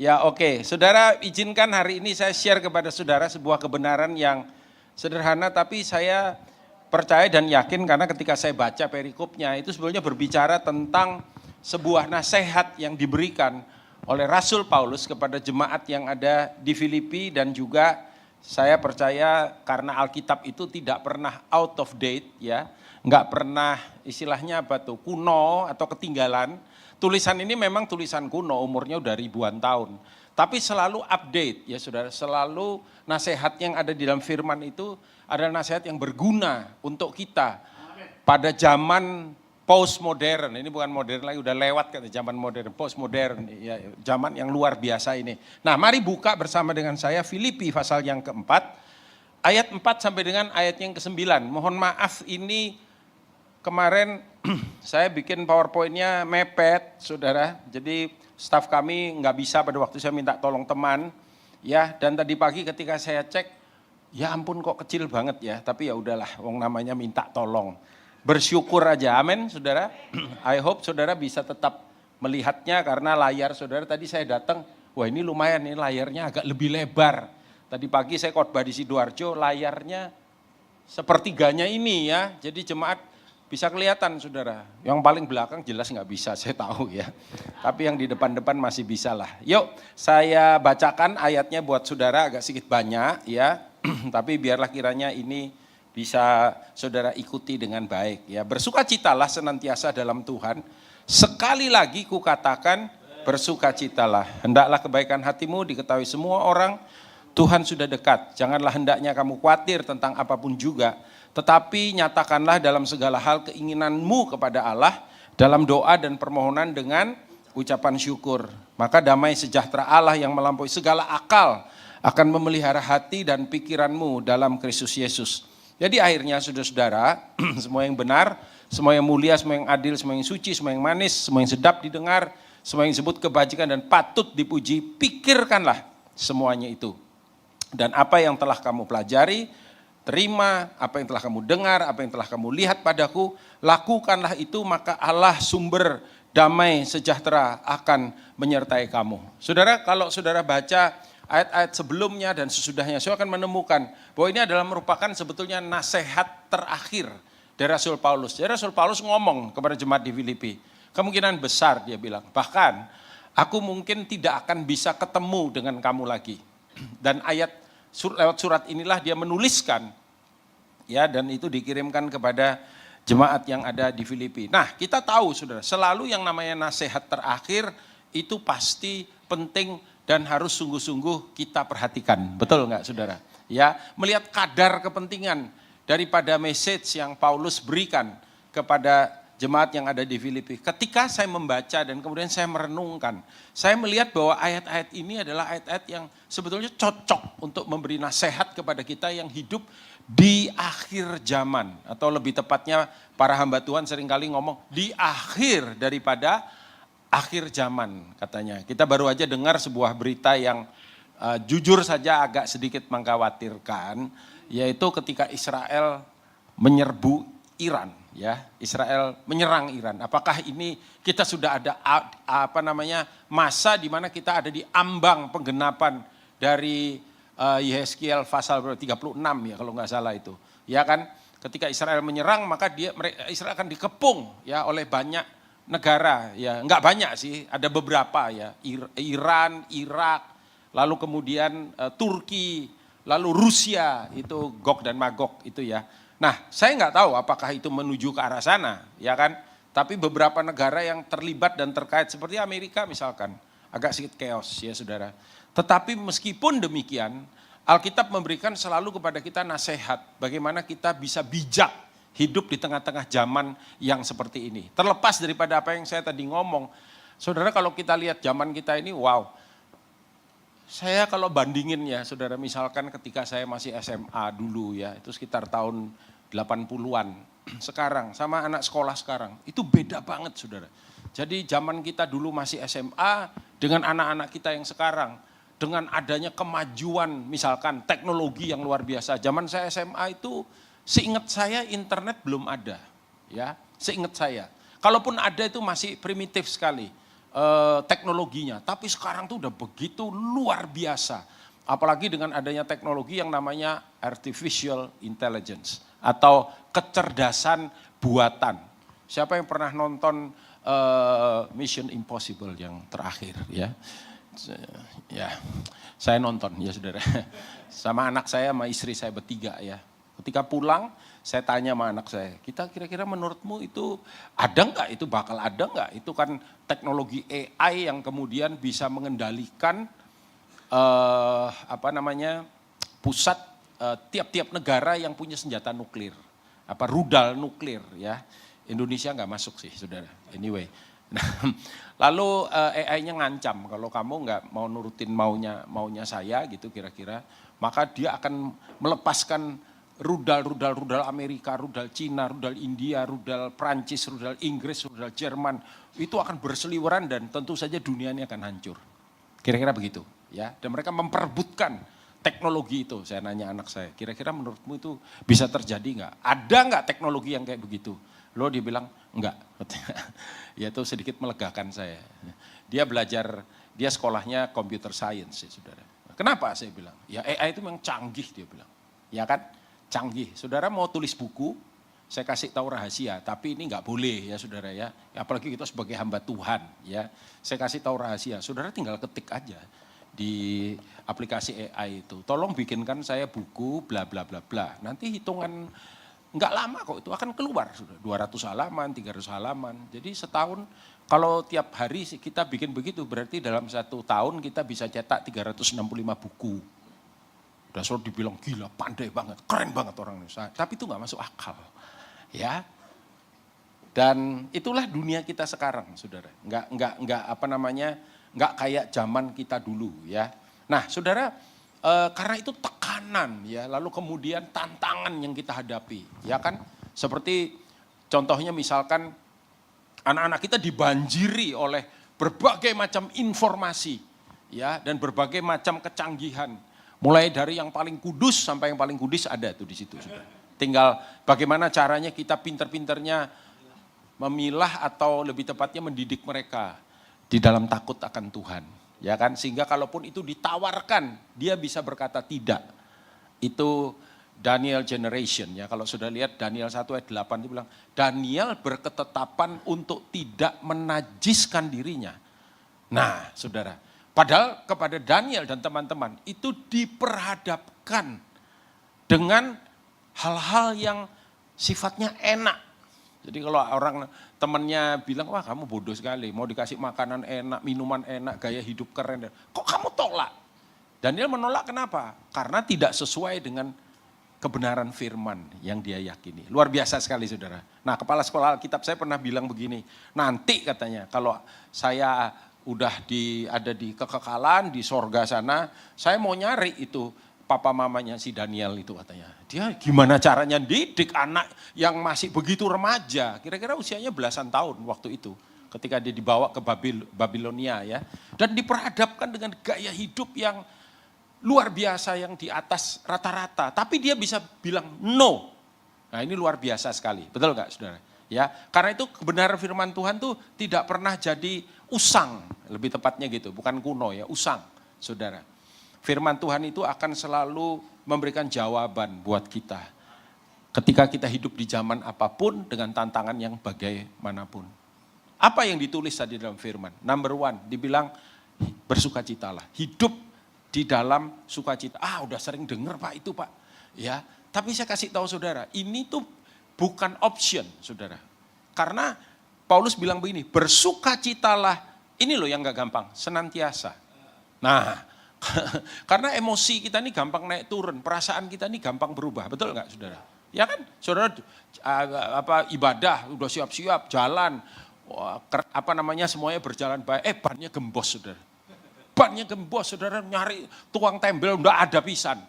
Ya oke, saudara izinkan hari ini saya share kepada saudara sebuah kebenaran yang sederhana tapi saya percaya dan yakin karena ketika saya baca perikopnya itu sebenarnya berbicara tentang sebuah nasihat yang diberikan oleh Rasul Paulus kepada jemaat yang ada di Filipi dan juga saya percaya karena Alkitab itu tidak pernah out of date ya, nggak pernah istilahnya apa tuh kuno atau ketinggalan. Tulisan ini memang tulisan kuno, umurnya udah ribuan tahun. Tapi selalu update ya saudara, selalu nasihat yang ada di dalam firman itu adalah nasihat yang berguna untuk kita. Pada zaman postmodern, ini bukan modern lagi, udah lewat kan zaman modern, postmodern, ya, zaman yang luar biasa ini. Nah mari buka bersama dengan saya Filipi pasal yang keempat, ayat 4 sampai dengan ayat yang ke-9. Mohon maaf ini kemarin saya bikin PowerPoint-nya mepet, saudara. Jadi staf kami nggak bisa pada waktu saya minta tolong teman, ya. Dan tadi pagi ketika saya cek, ya ampun kok kecil banget ya. Tapi ya udahlah, wong namanya minta tolong. Bersyukur aja, amin, saudara. I hope saudara bisa tetap melihatnya karena layar saudara tadi saya datang, wah ini lumayan, ini layarnya agak lebih lebar. Tadi pagi saya khotbah di Sidoarjo, layarnya sepertiganya ini ya. Jadi jemaat bisa kelihatan saudara, yang paling belakang jelas nggak bisa saya tahu ya. Tapi yang di depan-depan masih bisa lah. Yuk saya bacakan ayatnya buat saudara agak sedikit banyak ya. Tapi biarlah kiranya ini bisa saudara ikuti dengan baik ya. Bersukacitalah senantiasa dalam Tuhan. Sekali lagi kukatakan bersukacitalah. Hendaklah kebaikan hatimu diketahui semua orang. Tuhan sudah dekat. Janganlah hendaknya kamu khawatir tentang apapun juga. Tetapi nyatakanlah dalam segala hal keinginanmu kepada Allah dalam doa dan permohonan dengan ucapan syukur. Maka damai sejahtera Allah yang melampaui segala akal akan memelihara hati dan pikiranmu dalam Kristus Yesus. Jadi akhirnya saudara-saudara, semua yang benar, semua yang mulia, semua yang adil, semua yang suci, semua yang manis, semua yang sedap didengar, semua yang disebut kebajikan dan patut dipuji, pikirkanlah semuanya itu. Dan apa yang telah kamu pelajari, terima apa yang telah kamu dengar, apa yang telah kamu lihat padaku, lakukanlah itu maka Allah sumber damai sejahtera akan menyertai kamu. Saudara, kalau saudara baca ayat-ayat sebelumnya dan sesudahnya, saya akan menemukan bahwa ini adalah merupakan sebetulnya nasihat terakhir dari Rasul Paulus. Jadi Rasul Paulus ngomong kepada jemaat di Filipi, kemungkinan besar dia bilang, bahkan aku mungkin tidak akan bisa ketemu dengan kamu lagi. Dan lewat surat inilah dia menuliskan ya, dan itu dikirimkan kepada jemaat yang ada di Filipi. Nah kita tahu saudara, selalu yang namanya nasihat terakhir itu pasti penting dan harus sungguh-sungguh kita perhatikan, betul nggak saudara? Ya, melihat kadar kepentingan daripada message yang Paulus berikan kepada jemaat yang ada di Filipi. Ketika saya membaca dan kemudian saya merenungkan, saya melihat bahwa ayat-ayat ini adalah ayat-ayat yang sebetulnya cocok untuk memberi nasihat kepada kita yang hidup di akhir zaman. Atau lebih tepatnya para hamba Tuhan seringkali ngomong di akhir daripada akhir zaman katanya. Kita baru aja dengar sebuah berita yang jujur saja agak sedikit mengkhawatirkan, yaitu ketika Israel menyerbu Iran. Ya, Israel menyerang Iran. Apakah ini kita sudah ada masa di mana kita ada di ambang penggenapan dari Yeskiel pasal 36 ya kalau nggak salah itu. Ya kan, ketika Israel menyerang maka Israel akan dikepung ya oleh banyak negara ya, nggak banyak sih, ada beberapa ya, Iran, Irak, lalu kemudian Turki, lalu Rusia itu Gog dan Magog itu ya. Nah, saya nggak tahu apakah itu menuju ke arah sana, ya kan? Tapi beberapa negara yang terlibat dan terkait seperti Amerika misalkan, agak sedikit chaos ya saudara. Tetapi meskipun demikian, Alkitab memberikan selalu kepada kita nasihat bagaimana kita bisa bijak hidup di tengah-tengah zaman yang seperti ini. Terlepas daripada apa yang saya tadi ngomong, saudara kalau kita lihat zaman kita ini, wow. Saya kalau bandingin ya saudara, misalkan ketika saya masih SMA dulu ya, itu sekitar tahun 80-an. Sekarang sama anak sekolah sekarang, itu beda banget saudara. Jadi zaman kita dulu masih SMA dengan anak-anak kita yang sekarang. Dengan adanya kemajuan misalkan teknologi yang luar biasa. Zaman saya SMA itu seingat saya internet belum ada. Ya, seingat saya. Kalaupun ada itu masih primitif sekali. teknologinya. Tapi sekarang tuh udah begitu luar biasa. Apalagi dengan adanya teknologi yang namanya artificial intelligence atau kecerdasan buatan. Siapa yang pernah nonton Mission Impossible yang terakhir ya? Ya, saya nonton ya saudara. Sama anak saya, sama istri saya bertiga ya. Ketika pulang, saya tanya sama anak saya, kita kira-kira menurutmu itu ada nggak? Itu bakal ada nggak? Itu kan teknologi AI yang kemudian bisa mengendalikan pusat tiap-tiap negara yang punya senjata nuklir, rudal nuklir ya. Indonesia nggak masuk sih saudara. Anyway, nah, lalu AI-nya ngancam kalau kamu nggak mau nurutin maunya saya gitu kira-kira, maka dia akan melepaskan rudal Amerika, rudal Cina, rudal India, rudal Prancis, rudal Inggris, rudal Jerman, itu akan berseliweran dan tentu saja dunia ini akan hancur. Kira-kira begitu ya. Dan mereka memperebutkan teknologi itu. Saya nanya anak saya, kira-kira menurutmu itu bisa terjadi nggak? Ada nggak teknologi yang kayak begitu? Lo dia bilang enggak. Ya itu sedikit melegakan saya. Dia belajar, dia sekolahnya computer science ya saudara. Kenapa saya bilang? Ya AI itu memang canggih dia bilang. Ya kan? Canggih. Saudara mau tulis buku, saya kasih tahu rahasia, tapi ini enggak boleh ya saudara ya. Apalagi kita sebagai hamba Tuhan ya. Saya kasih tahu rahasia, saudara tinggal ketik aja di aplikasi AI itu. Tolong bikinkan saya buku bla bla bla bla. Nanti hitungan enggak lama kok itu akan keluar sudah 200 halaman, 300 halaman. Jadi setahun kalau tiap hari kita bikin begitu berarti dalam 1 tahun kita bisa cetak 365 buku. Udah selalu dibilang gila, pandai banget, keren banget orang Indonesia. Tapi itu enggak masuk akal. Ya. Dan itulah dunia kita sekarang, saudara. Enggak kayak zaman kita dulu ya. Nah, saudara, karena itu tekanan ya, lalu kemudian tantangan yang kita hadapi, ya kan? Seperti contohnya misalkan anak-anak kita dibanjiri oleh berbagai macam informasi ya dan berbagai macam kecanggihan. Mulai dari yang paling kudus sampai yang paling kudus ada tuh di situ. Tinggal bagaimana caranya kita pinter-pinternya memilah atau lebih tepatnya mendidik mereka di dalam takut akan Tuhan. Ya kan, sehingga kalaupun itu ditawarkan, dia bisa berkata tidak. Itu Daniel generation ya, kalau sudah lihat Daniel 1 ayat 8 itu bilang, Daniel berketetapan untuk tidak menajiskan dirinya. Nah saudara, padahal kepada Daniel dan teman-teman itu diperhadapkan dengan hal-hal yang sifatnya enak. Jadi kalau orang temannya bilang, wah kamu bodoh sekali, mau dikasih makanan enak, minuman enak, gaya hidup keren. Kok kamu tolak? Daniel menolak kenapa? Karena tidak sesuai dengan kebenaran firman yang dia yakini. Luar biasa sekali saudara. Nah kepala sekolah Alkitab saya pernah bilang begini, nanti katanya kalau saya udah ada di kekekalan, di sorga sana, saya mau nyari itu papa mamanya si Daniel itu katanya. Dia gimana caranya didik anak yang masih begitu remaja. Kira-kira usianya belasan tahun waktu itu. Ketika dia dibawa ke Babilonia ya. Dan diperhadapkan dengan gaya hidup yang luar biasa yang di atas rata-rata. Tapi dia bisa bilang no. Nah ini luar biasa sekali. Betul gak saudara? Ya, karena itu kebenaran firman Tuhan tuh tidak pernah jadi usang. Lebih tepatnya gitu, bukan kuno ya, usang saudara. Firman Tuhan itu akan selalu memberikan jawaban buat kita. Ketika kita hidup di zaman apapun dengan tantangan yang bagaimanapun. Apa yang ditulis tadi dalam firman? Number 1, dibilang bersukacitalah. Hidup di dalam sukacita. Udah sering dengar Pak itu Pak. Ya, tapi saya kasih tahu saudara, ini tuh bukan option saudara. Karena Paulus bilang begini, bersukacitalah. Ini loh yang gak gampang, senantiasa. Nah, karena emosi kita ini gampang naik turun, perasaan kita ini gampang berubah, betul nggak saudara? Ya kan, saudara ibadah udah siap-siap jalan, semuanya berjalan baik, bannya gembos saudara. Bannya gembos saudara, nyari tukang tembel udah ada pisan,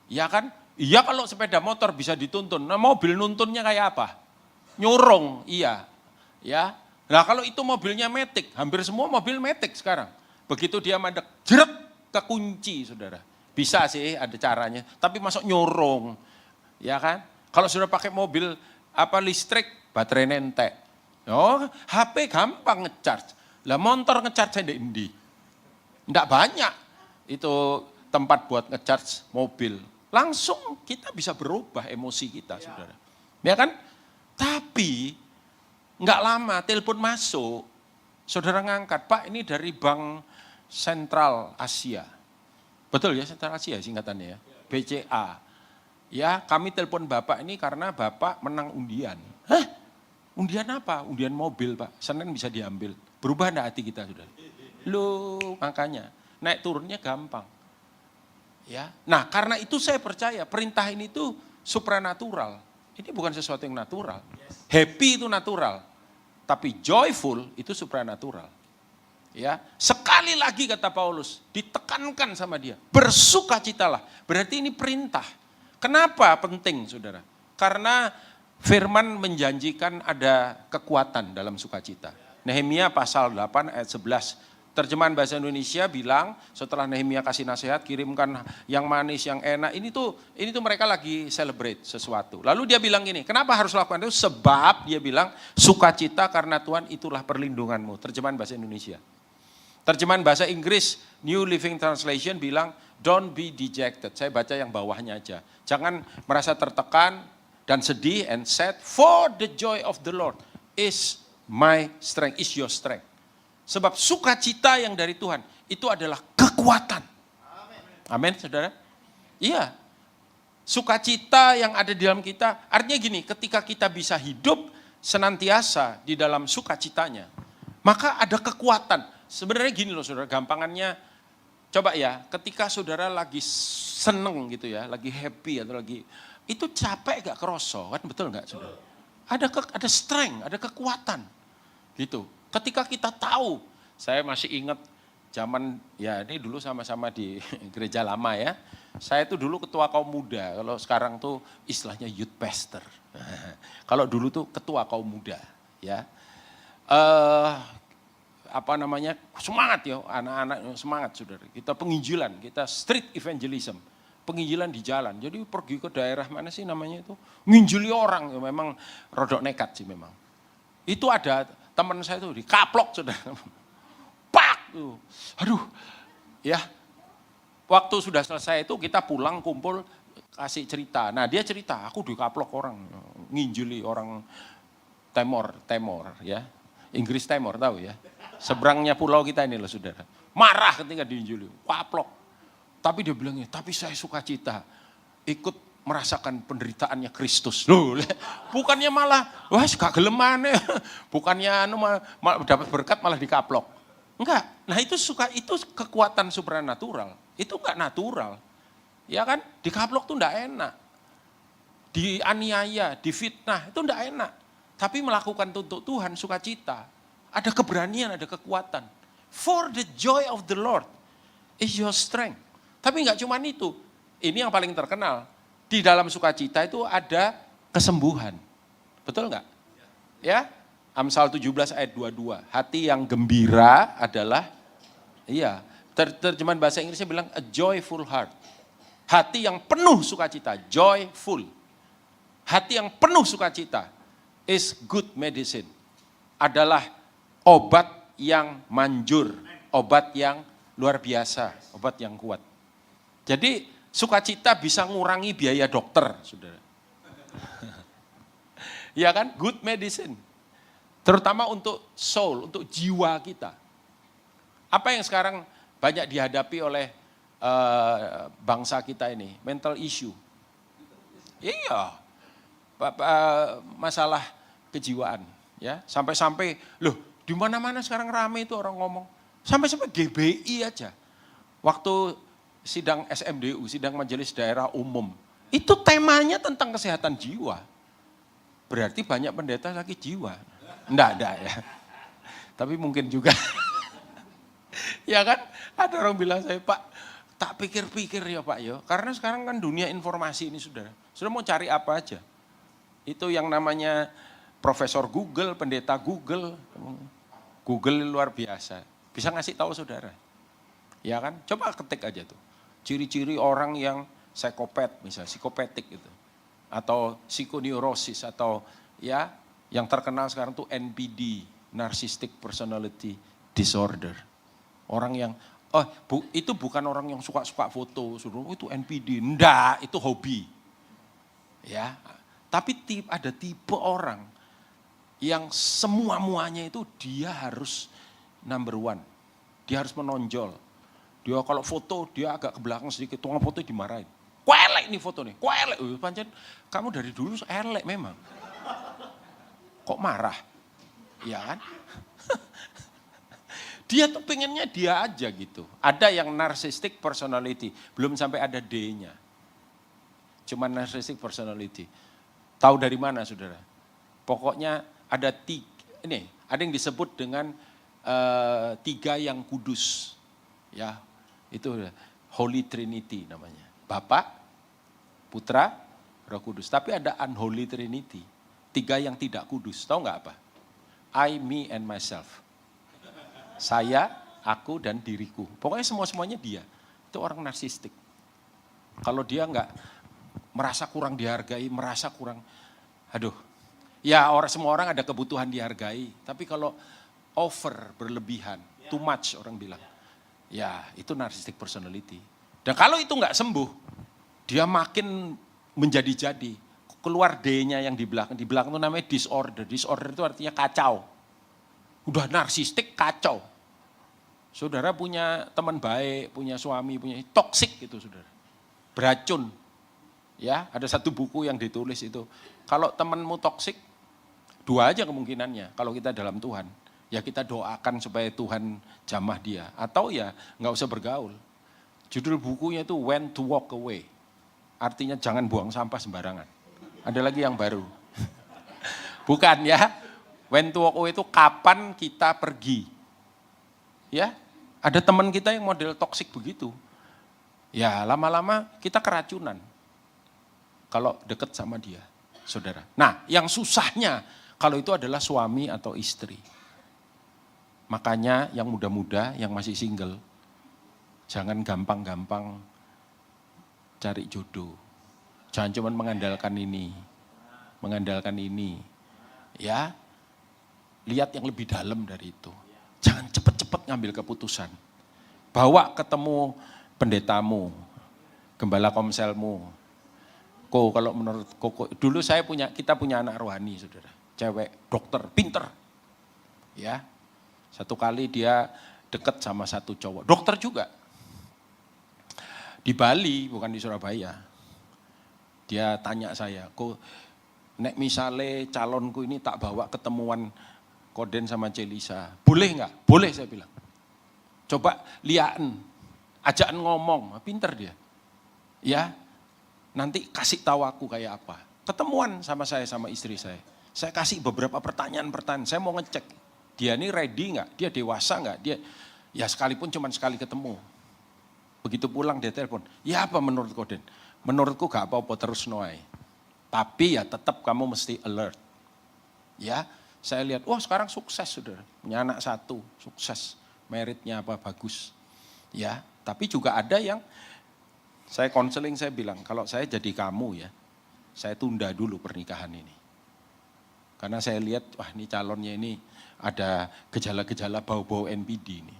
ya kan? Iya kalau sepeda motor bisa dituntun, nah mobil nuntunnya kayak apa? Nyurung, iya, ya. Nah kalau itu mobilnya matic, hampir semua mobil matic sekarang. Begitu dia mandek, jeret. Kekunci saudara, bisa sih ada caranya, tapi masuk nyorong, ya kan? Kalau sudah pakai mobil listrik, baterai nentek, HP gampang ngecharge, Lah motor ngecharge saya di. Enggak banyak itu tempat buat ngecharge mobil. Langsung kita bisa berubah emosi kita, saudara. Ya kan? Tapi enggak lama telepon masuk, saudara ngangkat, Pak ini dari Bank Sentral Asia. Betul ya, Sentral Asia singkatannya ya, BCA. Ya kami telepon Bapak ini karena Bapak menang undian. Hah? Undian apa? Undian mobil Pak, Senin bisa diambil. Berubah enggak hati kita, saudara? Loh, makanya naik turunnya gampang. Ya. Nah, karena itu saya percaya perintah ini tuh supranatural. Ini bukan sesuatu yang natural. Happy itu natural, tapi joyful itu supranatural. Ya, sekali lagi kata Paulus, ditekankan sama dia, bersukacitalah. Berarti ini perintah. Kenapa penting, saudara? Karena firman menjanjikan ada kekuatan dalam sukacita. Nehemia pasal 8 ayat 11. Terjemahan bahasa Indonesia bilang setelah Nehemia kasih nasihat, kirimkan yang manis, yang enak. Ini tuh mereka lagi celebrate sesuatu. Lalu dia bilang gini, kenapa harus lakukan itu? Sebab dia bilang sukacita karena Tuhan itulah perlindunganmu. Terjemahan bahasa Indonesia. Terjemahan bahasa Inggris New Living Translation bilang don't be dejected. Saya baca yang bawahnya aja. Jangan merasa tertekan dan sedih and sad. For the joy of the Lord is my strength, is your strength. Sebab sukacita yang dari Tuhan itu adalah kekuatan. Amin, saudara? Iya. Sukacita yang ada di dalam kita, artinya gini, ketika kita bisa hidup senantiasa di dalam sukacitanya, maka ada kekuatan. Sebenarnya gini loh saudara, gampangannya, coba ya, ketika saudara lagi seneng gitu ya, lagi happy atau lagi, itu capek gak kerosok, kan betul gak saudara? Ada strength, ada kekuatan gitu. Ketika kita tahu, saya masih ingat zaman, ya ini dulu sama-sama di gereja lama ya. Saya itu dulu ketua kaum muda, kalau sekarang tuh istilahnya youth pastor. Kalau dulu tuh ketua kaum muda ya. Semangat ya, anak-anak semangat saudara. Kita penginjilan, kita street evangelism. Penginjilan di jalan, jadi pergi ke daerah mana sih namanya itu. Nginjili orang, ya memang rodok nekat sih memang. Itu ada teman saya tuh dikaplok saudara. Pak! Aduh, ya. Waktu sudah selesai itu kita pulang kumpul kasih cerita. Nah dia cerita, aku dikaplok orang, nginjili orang Temor ya. Inggris Timor tahu ya. Seberangnya pulau kita ini loh saudara. Marah ketika diinjili, kaplok. Tapi dia bilangnya, tapi saya sukacita ikut merasakan penderitaannya Kristus. Loh, bukannya malah, wah gak gelem maneh. Bukannya dapat berkat malah dikaplok. Enggak. Nah itu kekuatan supranatural. Itu enggak natural. Ya kan? Dikaplok tuh enggak enak. Dianiaya, difitnah, itu enggak enak. Tapi melakukan untuk Tuhan sukacita. Ada keberanian, ada kekuatan. For the joy of the Lord is your strength. Tapi enggak cuma itu. Ini yang paling terkenal. Di dalam sukacita itu ada kesembuhan. Betul enggak? Ya, Amsal 17 ayat 22. Hati yang gembira adalah, iya, terjemahan bahasa Inggrisnya bilang a joyful heart. Hati yang penuh sukacita, joyful. Hati yang penuh sukacita is good medicine. Adalah obat yang manjur, obat yang luar biasa, obat yang kuat. Jadi sukacita bisa ngurangi biaya dokter, saudara. Ya kan? Good medicine. Terutama untuk soul, untuk jiwa kita. Apa yang sekarang banyak dihadapi oleh bangsa kita ini? Mental issue. Iya. Masalah kejiwaan. Ya, sampai-sampai, loh di mana-mana sekarang rame itu orang ngomong. Sampai-sampai GBI aja. Waktu sidang SMDU, sidang Majelis Daerah Umum. Itu temanya tentang kesehatan jiwa. Berarti banyak pendeta sakit jiwa. Enggak ada ya. Tapi mungkin juga. Ya kan? Ada orang bilang saya, Pak, tak pikir-pikir ya Pak ya. Karena sekarang kan dunia informasi ini saudara. Sudah mau cari apa aja. Itu yang namanya Profesor Google, pendeta Google. Google luar biasa. Bisa ngasih tahu saudara. Ya kan? Coba ketik aja tuh. Ciri-ciri orang yang psikopat, misalnya psikopatik gitu. Atau psikoneurosis atau ya yang terkenal sekarang tuh NPD, Narcissistic Personality disorder. Orang yang, itu bukan orang yang suka-suka foto, itu NPD, enggak, itu hobi. Ya, tapi ada tipe orang yang semua-muanya itu dia harus number one. Dia harus menonjol. Dia kalau foto, dia agak ke belakang sedikit, tukang foto dimarahin. Kok elek nih foto nih, kok elek. Pancen, kamu dari dulu elek memang. Kok marah? Ya kan? Dia tuh pengennya dia aja gitu. Ada yang narcissistic personality, belum sampai ada D-nya. Cuma narcissistic personality. Tahu dari mana saudara? Pokoknya ada ada yang disebut dengan 3 yang kudus. Ya, itu Holy Trinity namanya. Bapa, Putra, Roh Kudus. Tapi ada Unholy Trinity. 3 yang tidak kudus. Tahu nggak apa? I, me, and myself. Saya, aku, dan diriku. Pokoknya semuanya dia. Itu orang narsistik. Kalau dia nggak merasa kurang dihargai, merasa kurang, ya semua orang ada kebutuhan dihargai. Tapi kalau over, berlebihan, too much orang bilang. Ya itu narcissistic personality. Dan kalau itu nggak sembuh, dia makin menjadi-jadi. Keluar D-nya yang di belakang itu namanya disorder. Disorder itu artinya kacau. Udah narsistik kacau. Saudara punya teman baik, punya suami, punya toksik gitu saudara. Beracun. Ya, ada satu buku yang ditulis itu. Kalau temanmu toksik, 2 aja kemungkinannya kalau kita dalam Tuhan. Ya kita doakan supaya Tuhan jamah dia. Atau ya nggak usah bergaul. Judul bukunya itu When to Walk Away. Artinya jangan buang sampah sembarangan. Ada lagi yang baru. Bukan ya. When to walk away itu kapan kita pergi. Ya, ada teman kita yang model toksik begitu. Ya lama-lama kita keracunan. Kalau deket sama dia, saudara. Nah yang susahnya kalau itu adalah suami atau istri. Makanya yang muda-muda, yang masih single, jangan gampang-gampang cari jodoh. Jangan cuma mengandalkan ini. Ya, lihat yang lebih dalam dari itu. Jangan cepat-cepat ngambil keputusan. Bawa ketemu pendetamu, gembala komselmu. Kalau menurut Koko, dulu kita punya anak rohani, saudara. Cewek, dokter, pinter. Ya, satu kali dia deket sama satu cowok, dokter juga. Di Bali, bukan di Surabaya. Dia tanya saya, nek misale calonku ini tak bawa ketemuan Koden sama Celisa, boleh nggak? Boleh saya bilang. Coba liatin, ajakan ngomong, pinter dia. Ya, nanti kasih tahu aku kayak apa. Ketemuan sama saya, sama istri saya. Saya kasih beberapa pertanyaan, saya mau ngecek. Dia ini ready nggak? Dia dewasa nggak? Dia, ya sekalipun cuma sekali ketemu. Begitu pulang dia telepon, ya apa menurut Koden? Menurutku gak apa-apa terus noai. Tapi ya tetap kamu mesti alert. Ya, saya lihat, sekarang sukses saudara. Punya anak 1, sukses. Meritnya apa, bagus. Ya, tapi juga ada yang, saya konseling, saya bilang, kalau saya jadi kamu ya, saya tunda dulu pernikahan ini. Karena saya lihat, ini calonnya ini ada gejala-gejala bau-bau NPD ini.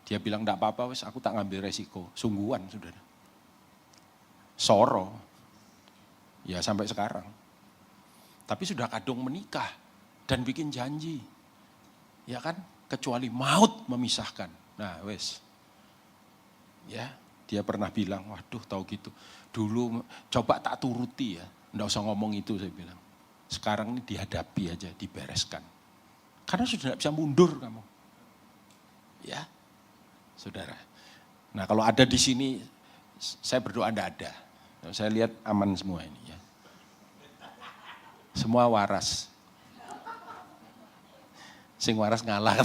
Dia bilang, enggak apa-apa, aku tak ngambil resiko. Sungguhan saudara. Soro. Ya sampai sekarang. Tapi sudah kadung menikah dan bikin janji. Ya kan? Kecuali maut memisahkan. Nah wes. Ya, dia pernah bilang, waduh tahu gitu. Dulu coba tak turuti ya. Enggak usah ngomong itu saya bilang. Sekarang ini dihadapi aja, dibereskan. Karena sudah tidak bisa mundur kamu. Ya, saudara. Nah kalau ada di sini, saya berdoa enggak ada. Saya lihat aman semua ini ya. Semua waras. Sing waras ngalah.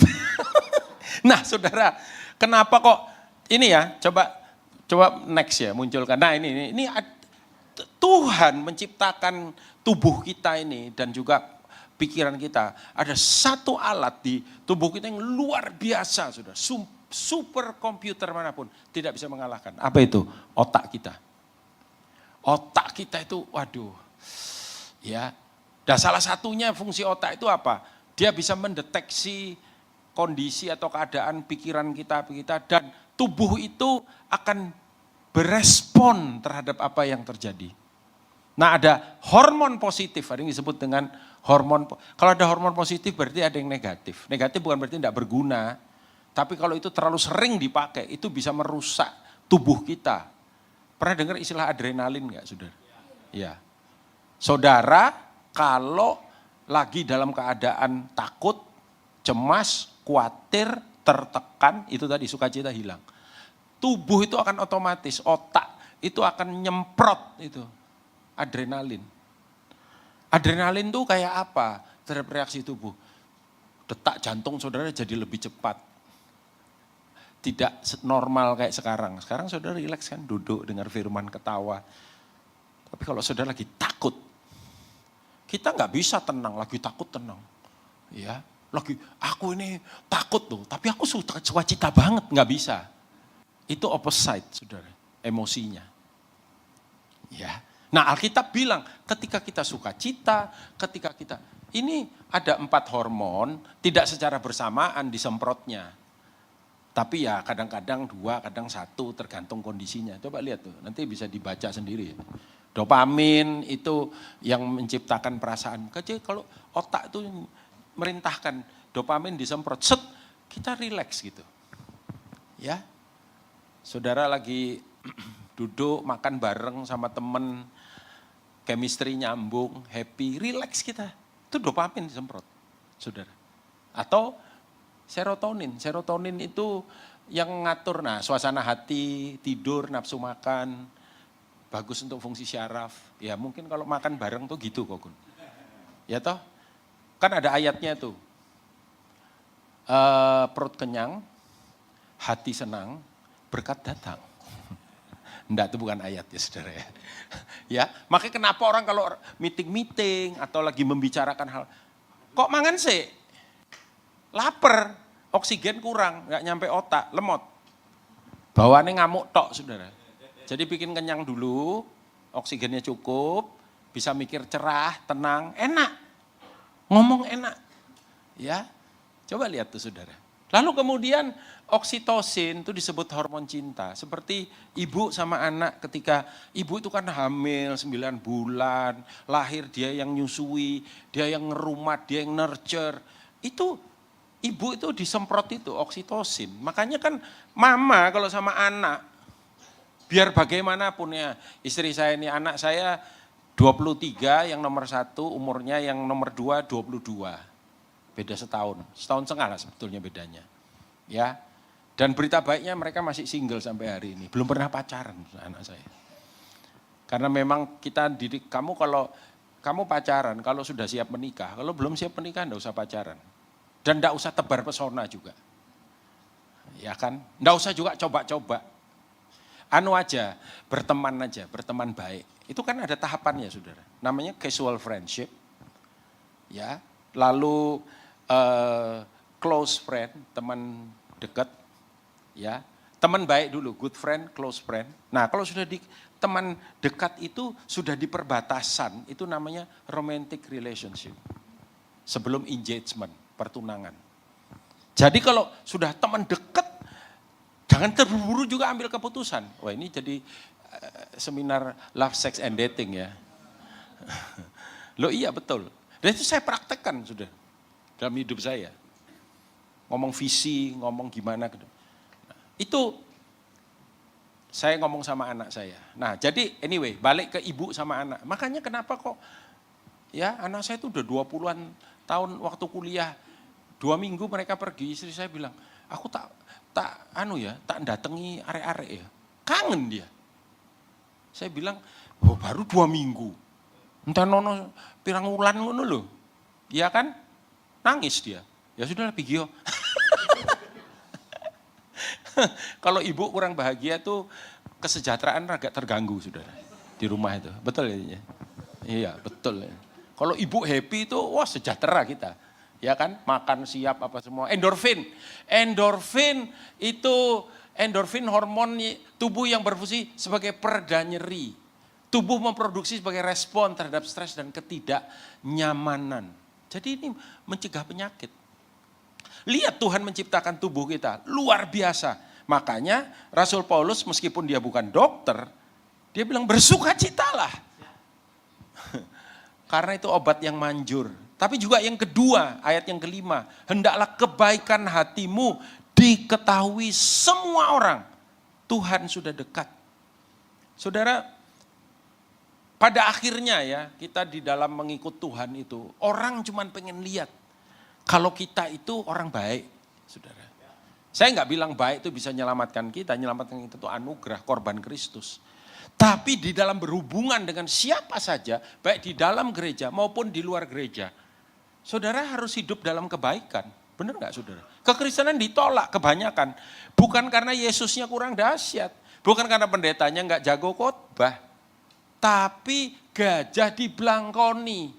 Nah saudara, kenapa kok ini ya, coba next ya munculkan. Nah ini Tuhan menciptakan tubuh kita ini dan juga pikiran kita. Ada satu alat di tubuh kita yang luar biasa sudah. Super komputer manapun tidak bisa mengalahkan. Apa itu? Otak kita. Otak kita itu, waduh. Ya. Dan salah satunya fungsi otak itu apa? Dia bisa mendeteksi kondisi atau keadaan pikiran kita dan tubuh itu akan berespon terhadap apa yang terjadi. Nah ada hormon positif, ada yang disebut dengan hormon, kalau ada hormon positif berarti ada yang negatif. Negatif bukan berarti tidak berguna, tapi kalau itu terlalu sering dipakai itu bisa merusak tubuh kita. Pernah dengar istilah adrenalin enggak saudara? Ya. Saudara kalau lagi dalam keadaan takut, cemas, khawatir, tertekan, itu tadi sukacita hilang. Tubuh itu akan otomatis, otak itu akan nyemprot itu adrenalin. Adrenalin itu kayak apa terhadap reaksi tubuh? Detak jantung saudara jadi lebih cepat. Tidak normal kayak sekarang. Sekarang saudara rileks kan, duduk dengar firman ketawa. Tapi kalau saudara lagi takut, kita nggak bisa tenang, lagi takut tenang. Ya, lagi aku ini takut tuh, tapi aku sukacita banget, nggak bisa. Itu opposite, saudara, emosinya. Ya. Nah Alkitab bilang ketika kita sukacita, ketika kita, ini ada 4 hormon, tidak secara bersamaan disemprotnya. Tapi ya kadang-kadang 2, kadang 1 tergantung kondisinya. Coba lihat tuh, nanti bisa dibaca sendiri. Dopamin itu yang menciptakan perasaan. Kalau otak itu merintahkan dopamin disemprot, set, kita rileks gitu. Ya. Saudara lagi duduk makan bareng sama temen, chemistry nyambung, happy, relax kita. Itu dopamin disemprot, saudara. Atau serotonin itu yang ngatur, nah suasana hati, tidur, nafsu makan, bagus untuk fungsi syaraf. Ya mungkin kalau makan bareng tuh gitu kok. Ya toh, kan ada ayatnya tuh. Perut kenyang, hati senang, berkat datang. Enggak, itu bukan ayat ya saudara ya. Ya, makanya kenapa orang kalau meeting atau lagi membicarakan hal, kok mangan sih? Lapar, oksigen kurang, nggak nyampe otak, lemot. Bawaannya ngamuk tok saudara. Jadi bikin kenyang dulu, oksigennya cukup, bisa mikir cerah, tenang, enak. Ngomong enak. Ya, coba lihat tuh saudara. Lalu kemudian oksitosin itu disebut hormon cinta. Seperti ibu sama anak ketika ibu itu kan hamil 9 bulan, lahir dia yang nyusui, dia yang ngerumat, dia yang nurture. Itu ibu itu disemprot itu oksitosin. Makanya kan mama kalau sama anak, biar bagaimanapun ya, istri saya ini anak saya 23, yang nomor 1 umurnya, yang nomor 2 22. Beda setahun setengah lah sebetulnya bedanya. Ya. Dan berita baiknya mereka masih single sampai hari ini. Belum pernah pacaran anak saya. Karena memang kita didik kamu kalau kamu pacaran, kalau sudah siap menikah. Kalau belum siap menikah enggak usah pacaran. Dan enggak usah tebar pesona juga. Ya kan? Enggak usah juga coba-coba. Anu aja, berteman baik. Itu kan ada tahapannya saudara. Namanya casual friendship. Ya. Lalu close friend, teman dekat, ya, teman baik dulu, good friend, close friend. Nah kalau sudah di teman dekat itu sudah di perbatasan, itu namanya romantic relationship. Sebelum engagement, pertunangan. Jadi kalau sudah teman dekat, jangan terburu-buru juga ambil keputusan. Wah ini jadi seminar love, sex, and dating ya. Loh iya betul. Dan itu saya praktekkan sudah dalam hidup saya. Ngomong visi, ngomong gimana. Nah, itu saya ngomong sama anak saya. Nah jadi anyway balik ke ibu sama anak. Makanya kenapa kok ya anak saya itu udah 20-an tahun waktu kuliah. 2 minggu mereka pergi, istri saya bilang, aku tak datangi arek-arek ya. Kangen dia. Saya bilang, oh, baru 2 minggu. Entah nono pirang wulan ngono lho. Iya kan? Nangis dia. Ya sudah Pigio. Kalau ibu kurang bahagia tuh kesejahteraan agak terganggu saudara. Di rumah itu. Betul ya? Iya betul ya. Kalau ibu happy itu wah sejahtera kita. Ya kan? Makan siap apa semua. Endorfin. Endorfin hormon tubuh yang berfungsi sebagai pereda nyeri. Tubuh memproduksi sebagai respon terhadap stres dan ketidaknyamanan. Jadi ini mencegah penyakit. Lihat Tuhan menciptakan tubuh kita, luar biasa. Makanya Rasul Paulus meskipun dia bukan dokter, dia bilang bersukacitalah. Karena itu obat yang manjur. Tapi juga yang kedua, ayat yang kelima. Hendaklah kebaikan hatimu diketahui semua orang. Tuhan sudah dekat. Saudara, pada akhirnya ya, kita di dalam mengikut Tuhan itu, orang cuma pengen lihat. Kalau kita itu orang baik, saudara. Saya nggak bilang baik itu bisa menyelamatkan kita itu anugerah korban Kristus. Tapi di dalam berhubungan dengan siapa saja, baik di dalam gereja maupun di luar gereja, saudara harus hidup dalam kebaikan. Benar nggak saudara? Kekristenan ditolak kebanyakan. Bukan karena Yesusnya kurang dahsyat. Bukan karena pendetanya nggak jago khotbah. Tapi gajah diblangkoni.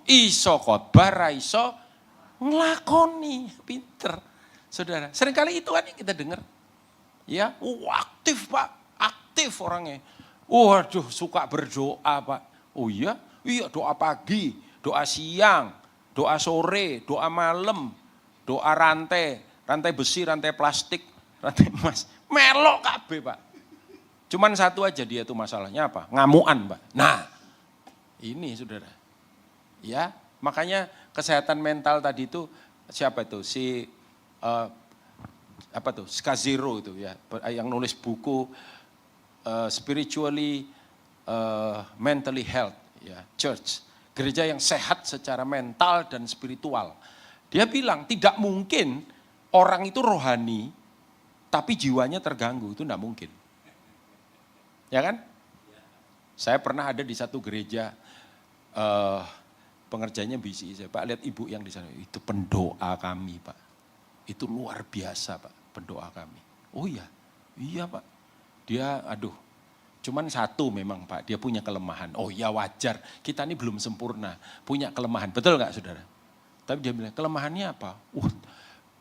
Iso khotbah, raiso ngelakoni. Pinter. Saudara, seringkali itu kan yang kita dengar. Ya, aktif Pak. Aktif orangnya. Waduh, suka berdoa Pak. Oh iya? Iya, doa pagi, doa siang, doa sore, doa malam, doa rantai besi, rantai plastik, rantai emas. Melok kabeh Pak. Cuman satu aja dia tuh masalahnya apa? Ngamuan Pak. Nah, ini saudara. Ya, makanya kesehatan mental tadi itu siapa itu? Skazero itu ya, yang nulis buku spiritually, mentally health, ya, church, gereja yang sehat secara mental dan spiritual. Dia bilang tidak mungkin orang itu rohani, tapi jiwanya terganggu, itu tidak mungkin. Ya kan? Saya pernah ada di satu gereja, pengerjanya bisi, saya Pak lihat ibu yang di sana, itu pendoa kami Pak, itu luar biasa Pak, pendoa kami. Oh iya Pak. Dia cuman satu memang Pak, dia punya kelemahan. Oh ya wajar, kita ini belum sempurna, punya kelemahan. Betul gak saudara? Tapi dia bilang, kelemahannya apa?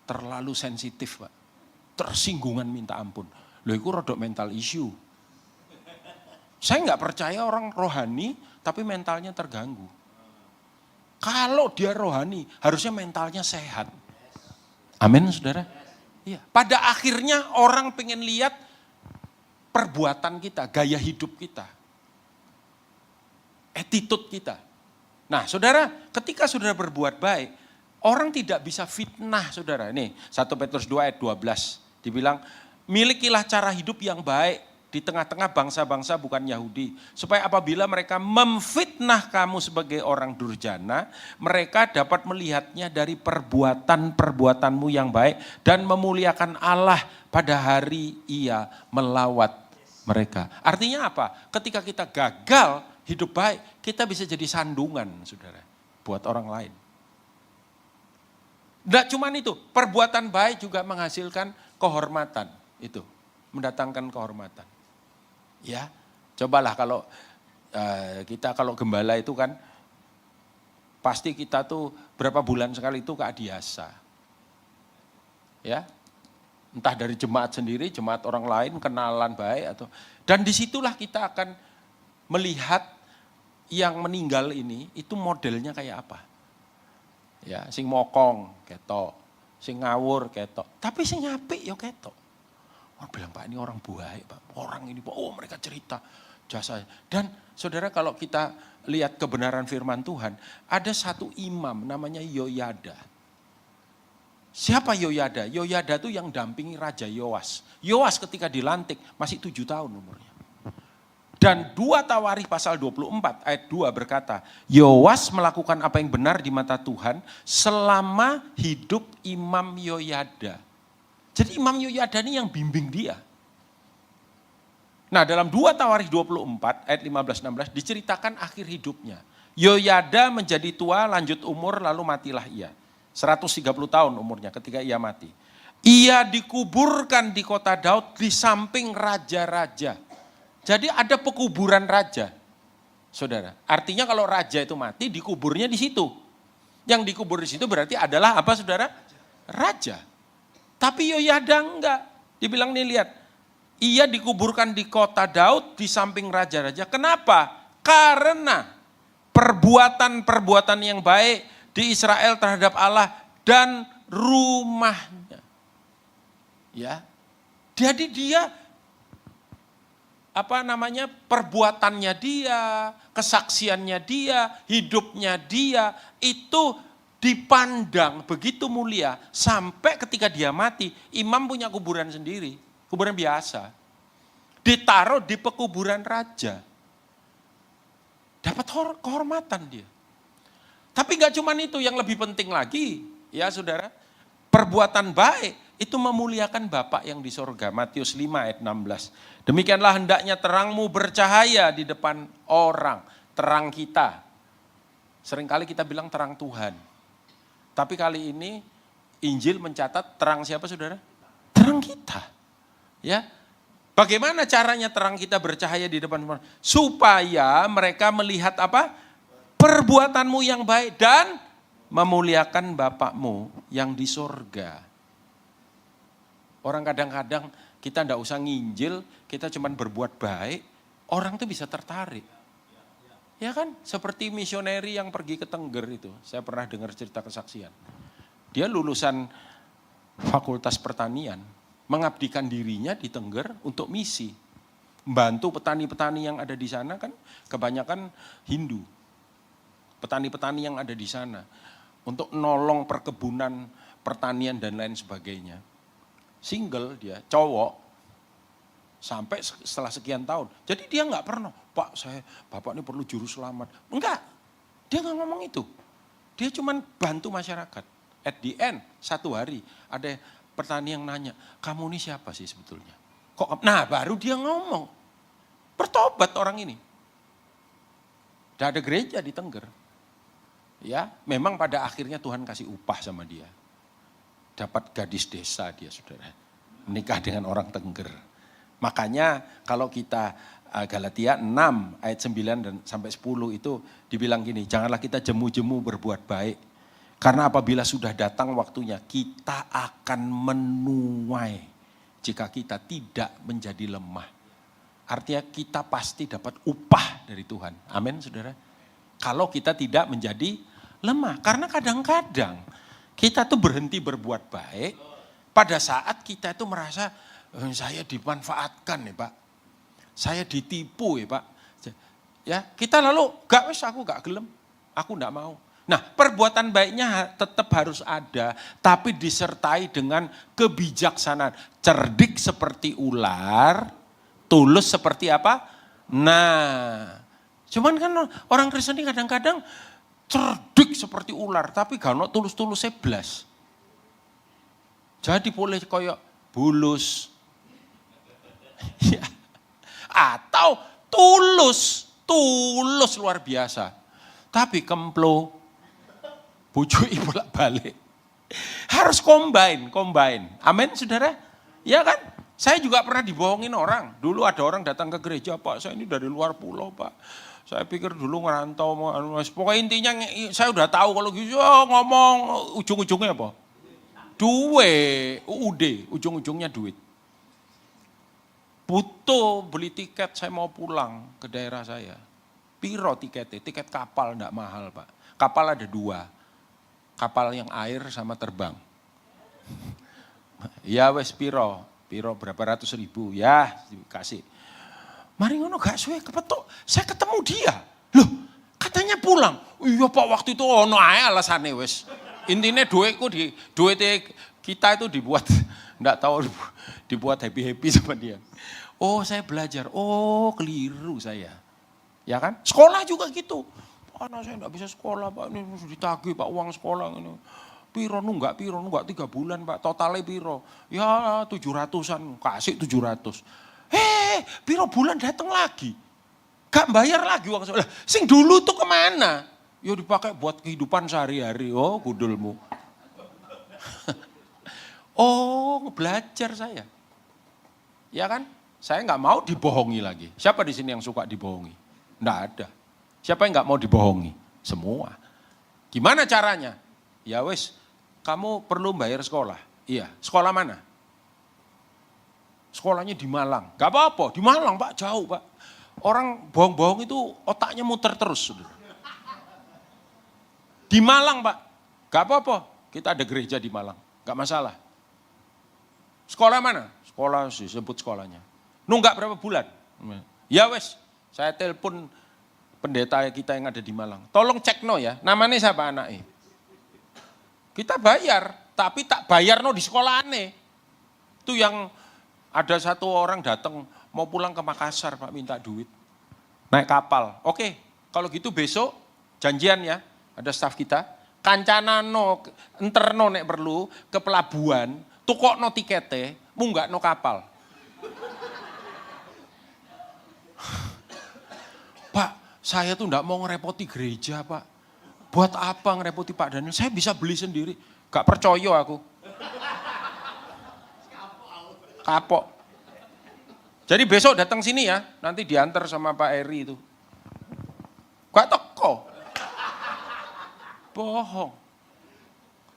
Terlalu sensitif Pak, tersinggungan minta ampun. Loh itu rodok mental issue. Saya gak percaya orang rohani, tapi mentalnya terganggu. Kalau dia rohani, harusnya mentalnya sehat. Amin saudara? Iya. Pada akhirnya orang pengen lihat perbuatan kita, gaya hidup kita, attitude kita. Nah saudara, ketika saudara berbuat baik, orang tidak bisa fitnah saudara. Ini 1 Petrus 2 ayat 12, dibilang, milikilah cara hidup yang baik di tengah-tengah bangsa-bangsa bukan Yahudi. Supaya apabila mereka memfitnah kamu sebagai orang durjana, mereka dapat melihatnya dari perbuatan-perbuatanmu yang baik dan memuliakan Allah pada hari Ia melawat mereka. Artinya apa? Ketika kita gagal hidup baik, kita bisa jadi sandungan, saudara, buat orang lain. Tidak cuma itu, perbuatan baik juga menghasilkan kehormatan. Itu, mendatangkan kehormatan. Ya, cobalah kalau kalau gembala itu kan, pasti kita tuh berapa bulan sekali itu ke Adiasa. Ya, entah dari jemaat sendiri, jemaat orang lain, kenalan baik atau, dan disitulah kita akan melihat yang meninggal ini itu modelnya kayak apa. Ya, sing mokong ketok, sing ngawur ketok, tapi sing apik ya ketok. Orang bilang Pak ini orang baik Pak, orang ini Pak, oh mereka cerita jasa. Dan saudara kalau kita lihat kebenaran firman Tuhan, ada satu imam namanya Yoyada. Siapa Yoyada? Yoyada itu yang dampingi Raja Yoas. Yoas ketika dilantik masih 7 tahun umurnya. Dan 2 Tawarikh pasal 24 ayat 2 berkata, Yoas melakukan apa yang benar di mata Tuhan selama hidup Imam Yoyada. Jadi Imam Yoyada ini yang bimbing dia. Nah dalam 2 Tawarikh 24 ayat 15-16 diceritakan akhir hidupnya. Yoyada menjadi tua lanjut umur lalu matilah ia. 130 tahun umurnya ketika ia mati. Ia dikuburkan di kota Daud di samping raja-raja. Jadi ada pekuburan raja. Saudara, artinya kalau raja itu mati dikuburnya di situ. Yang dikubur di situ berarti adalah apa saudara? Raja. Tapi Yoyada enggak. Dibilang nih lihat, ia dikuburkan di kota Daud di samping raja-raja. Kenapa? Karena perbuatan-perbuatan yang baik di Israel terhadap Allah dan rumahnya. Ya. Jadi dia perbuatannya dia, kesaksiannya dia, hidupnya dia itu dipandang begitu mulia sampai ketika dia mati, imam punya kuburan sendiri, kuburan biasa. Ditaruh di pekuburan raja. Dapat kehormatan dia. Tapi gak cuma itu, yang lebih penting lagi, ya saudara, perbuatan baik itu memuliakan Bapa yang di sorga. Matius 5 ayat 16. Demikianlah hendaknya terangmu bercahaya di depan orang. Terang kita. Seringkali kita bilang terang Tuhan. Tapi kali ini Injil mencatat terang siapa saudara? Terang kita. Ya. Bagaimana caranya terang kita bercahaya di depan orang? Supaya mereka melihat apa? Perbuatanmu yang baik dan memuliakan Bapakmu yang di sorga. Orang kadang-kadang kita enggak usah nginjil, kita cuma berbuat baik, orang tuh bisa tertarik. Ya kan? Seperti misioneri yang pergi ke Tengger itu. Saya pernah dengar cerita kesaksian. Dia lulusan Fakultas Pertanian, mengabdikan dirinya di Tengger untuk misi. Membantu petani-petani yang ada di sana kan kebanyakan Hindu. Petani-petani yang ada di sana. Untuk nolong perkebunan, pertanian dan lain sebagainya. Single dia, cowok. Sampai setelah sekian tahun. Jadi dia enggak pernah, Pak Bapak ini perlu juru selamat. Enggak, dia enggak ngomong itu. Dia cuma bantu masyarakat. At the end, satu hari ada petani yang nanya, kamu ini siapa sih sebetulnya? Nah baru dia ngomong, bertobat orang ini. Udah ada gereja di Tengger. Ya, memang pada akhirnya Tuhan kasih upah sama dia. Dapat gadis desa dia saudara. Menikah dengan orang Tengger. Makanya kalau kita Galatia 6 ayat 9 dan sampai 10 itu dibilang gini, janganlah kita jemu-jemu berbuat baik. Karena apabila sudah datang waktunya, kita akan menuai jika kita tidak menjadi lemah. Artinya kita pasti dapat upah dari Tuhan. Amin saudara. Kalau kita tidak menjadi lemah. Karena kadang-kadang kita tuh berhenti berbuat baik pada saat kita itu merasa, saya dimanfaatkan ya Pak. Saya ditipu ya Pak. Ya, kita lalu aku gak gelem. Aku gak mau. Nah, perbuatan baiknya tetap harus ada, tapi disertai dengan kebijaksanaan. Cerdik seperti ular, tulus seperti apa? Nah, cuman kan orang Kristen ini kadang-kadang cerdik seperti ular, tapi gak ono tulus-tulusnya blas. Jadi boleh koyok bulus. Ya. Atau tulus luar biasa. Tapi kemplo, bujui bolak-balik. Harus combine. Amin saudara? Ya kan? Saya juga pernah dibohongin orang. Dulu ada orang datang ke gereja, Pak saya ini dari luar pulau Pak. Saya pikir dulu ngerantau, pokoknya intinya saya udah tahu kalau gitu ngomong ujung-ujungnya apa? Duit, ujung-ujungnya duit. Butuh beli tiket, saya mau pulang ke daerah saya. Piro tiketnya? Tiket kapal enggak mahal Pak. Kapal ada 2. Kapal yang air sama terbang. Ya wes piro berapa ratus ribu, ya kasih. Mari ngono gak suwe kepetuk, saya ketemu dia. Loh katanya pulang. Iya Pak waktu itu ono ae alasane wes. Intinya duit kita itu dibuat, enggak tahu dibuat happy-happy sama dia. Oh saya belajar, oh keliru saya. Ya kan? Sekolah juga gitu. Anak saya enggak bisa sekolah Pak, ini ditagih Pak uang sekolah ini. Piro nunggak 3 bulan Pak, totalnya piro. Ya 700-an, kasih 700. Piro bulan datang lagi. Gak bayar lagi uang sekolah. Sing dulu tuh kemana? Ya dipakai buat kehidupan sehari-hari. Oh gudulmu. Oh belajar saya. Ya kan? Saya gak mau dibohongi lagi. Siapa di sini yang suka dibohongi? Nggak ada. Siapa yang gak mau dibohongi? Semua. Gimana caranya? Ya wes, kamu perlu bayar sekolah. Iya, sekolah mana? Sekolahnya di Malang. Gak apa-apa, di Malang Pak, jauh Pak. Orang bohong-bohong itu otaknya muter terus. Di Malang Pak, gak apa-apa, kita ada gereja di Malang. Gak masalah. Sekolah mana? Sekolah sih, sebut sekolahnya. Nunggak berapa bulan? Ya wes, saya telepon pendeta kita yang ada di Malang. Tolong cek no ya, namanya siapa anaknya? Kita bayar, tapi tak bayar no di sekolah aneh. Itu yang ada satu orang datang mau pulang ke Makassar Pak minta duit. Naik kapal. Oke, kalau gitu besok janjian ya, ada staf kita. Kancanano, enterno nek perlu ke pelabuhan, tukokno tikete, munggak no kapal. Pak, saya tuh enggak mau ngerepoti gereja Pak. Buat apa ngerepoti Pak Daniel? Saya bisa beli sendiri. Gak percaya aku. Kapok. Jadi besok datang sini ya, nanti diantar sama Pak Eri itu. Gak teko. Bohong.